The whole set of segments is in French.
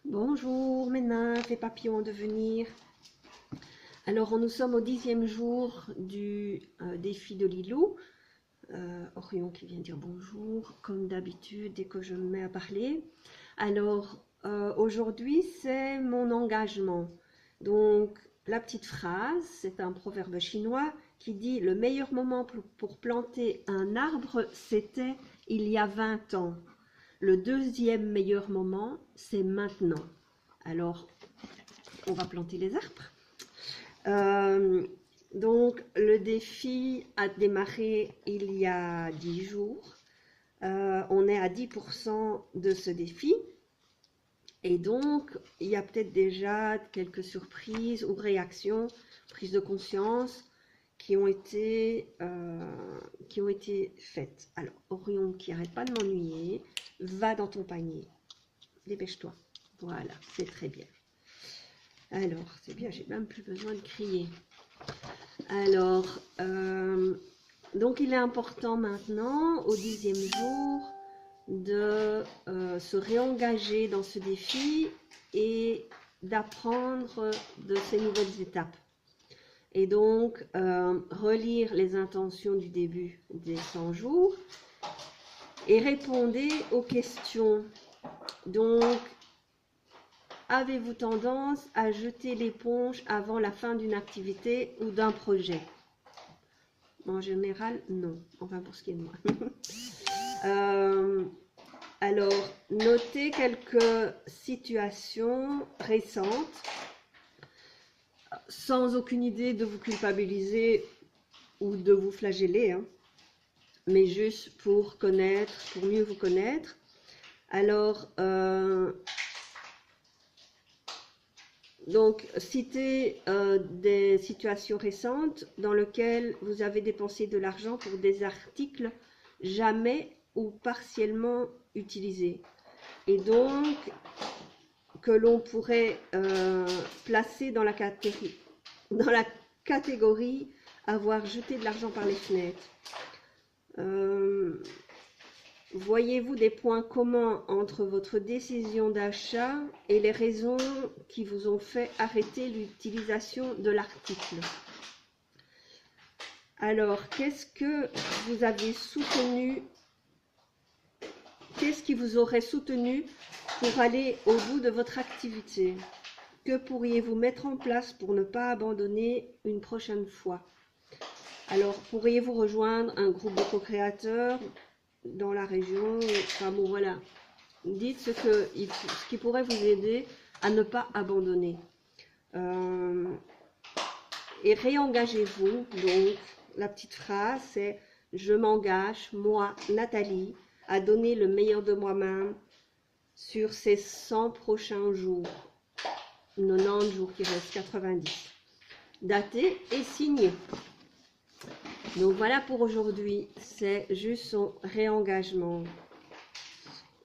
Bonjour mes nymphes et papillons de venir. Alors nous sommes au 10e jour du défi de Lilou. Orion qui vient dire bonjour, comme d'habitude dès que je me mets à parler. Alors aujourd'hui c'est mon engagement. Donc la petite phrase, c'est un proverbe chinois qui dit: le meilleur moment pour planter un arbre, c'était il y a 20 ans. Le deuxième meilleur moment, c'est maintenant. Alors, on va planter les arbres. Donc, le défi a démarré il y a 10 jours. On est à 10% de ce défi. Et donc, il y a peut-être déjà quelques surprises ou réactions, prises de conscience qui ont été faites. Alors, Orion, qui n'arrête pas de m'ennuyer, va dans ton panier. Dépêche-toi. Voilà, c'est très bien. Alors, c'est bien, j'ai même plus besoin de crier. Alors, donc il est important maintenant, au 10e jour, de se réengager dans ce défi et d'apprendre de ces nouvelles étapes. Et donc, relire les intentions du début des 100 jours et répondez aux questions. Donc, avez-vous tendance à jeter l'éponge avant la fin d'une activité ou d'un projet? En général, non. Enfin, pour ce qui est de moi. Alors, notez quelques situations récentes, sans aucune idée de vous culpabiliser ou de vous flageller, hein, mais juste pour connaître, pour mieux vous connaître. Alors, donc, citez des situations récentes dans lesquelles vous avez dépensé de l'argent pour des articles jamais ou partiellement utilisés. Et donc, que l'on pourrait placer dans la catégorie avoir jeté de l'argent par les fenêtres. Voyez-vous des points communs entre votre décision d'achat et les raisons qui vous ont fait arrêter l'utilisation de l'article? Alors, qu'est-ce que vous avez soutenu? Qu'est-ce qui vous aurait soutenu pour aller au bout de votre activité? Que pourriez-vous mettre en place pour ne pas abandonner une prochaine fois? Alors, pourriez-vous rejoindre un groupe de co-créateurs dans la région? Enfin bon, voilà. Dites ce qui pourrait vous aider à ne pas abandonner. Et réengagez-vous. Donc, la petite phrase, c'est: je m'engage, moi, Nathalie, à donner le meilleur de moi-même sur ces 100 prochains jours. 90 jours qui restent, 90. Daté et signé. Donc voilà pour aujourd'hui, c'est juste son réengagement.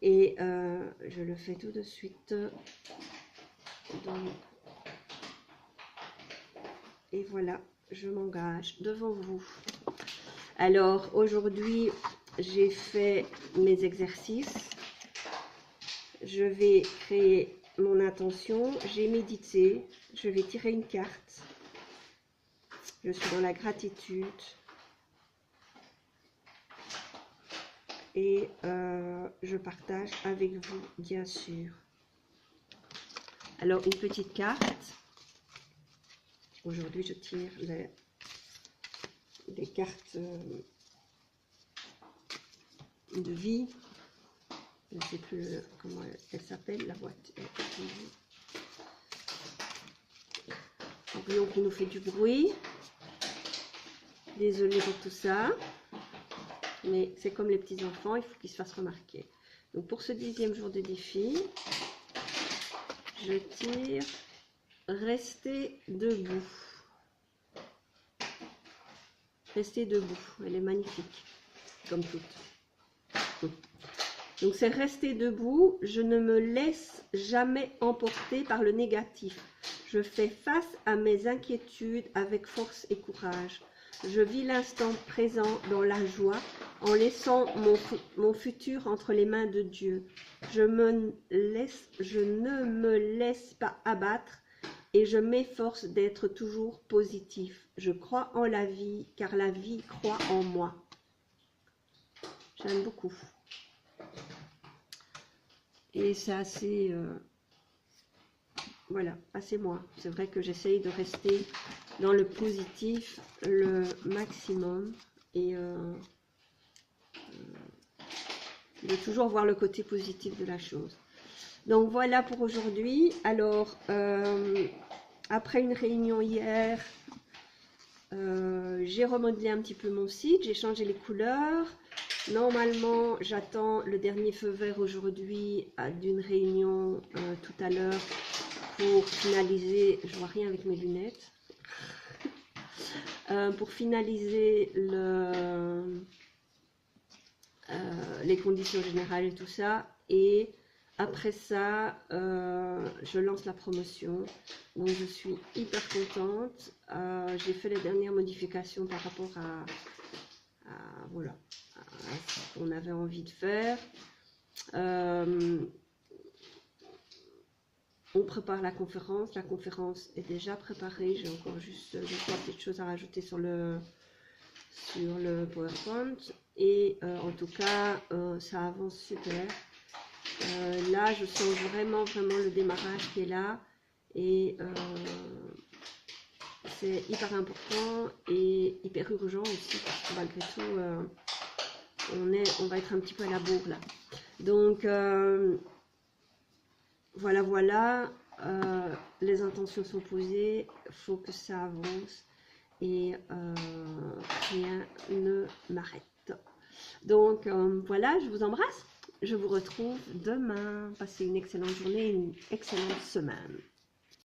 Et je le fais tout de suite. Donc, et voilà, je m'engage devant vous. Alors aujourd'hui, j'ai fait mes exercices. Je vais créer mon intention. J'ai médité. Je vais tirer une carte. Je suis dans la gratitude. Et je partage avec vous, bien sûr. Alors, une petite carte. Aujourd'hui, je tire les cartes de vie. Je ne sais plus comment elle s'appelle, la boîte. Orion qui nous fait du bruit. Désolée pour tout ça. Mais c'est comme les petits enfants, il faut qu'ils se fassent remarquer. Donc pour ce 10e jour de défi, je tire rester debout. Rester debout, elle est magnifique, comme toutes. Donc c'est rester debout, je ne me laisse jamais emporter par le négatif. Je fais face à mes inquiétudes avec force et courage. Je vis l'instant présent dans la joie en laissant mon futur entre les mains de Dieu. Je ne me laisse pas abattre et je m'efforce d'être toujours positif. Je crois en la vie car la vie croit en moi. J'aime beaucoup. Et c'est assez... voilà, assez moi. C'est vrai que j'essaye de rester dans le positif le maximum et de toujours voir le côté positif de la chose. Donc voilà pour aujourd'hui. Alors, après une réunion hier, j'ai remodelé un petit peu mon site, j'ai changé les couleurs. Normalement, j'attends le dernier feu vert aujourd'hui d'une réunion tout à l'heure pour finaliser, je vois rien avec mes lunettes, pour finaliser les conditions générales et tout ça. Et après ça, je lance la promotion. Donc je suis hyper contente. J'ai fait les dernières modifications par rapport à voilà, à ce qu'on avait envie de faire. On prépare la conférence est déjà préparée, j'ai encore juste 2-3 petites choses à rajouter sur le PowerPoint et en tout cas ça avance super. Là je sens vraiment le démarrage qui est là et c'est hyper important et hyper urgent aussi parce que malgré tout on va être un petit peu à la bourre là. Donc voilà, les intentions sont posées, il faut que ça avance et rien ne m'arrête. Donc voilà, je vous embrasse, je vous retrouve demain. Passez une excellente journée, une excellente semaine.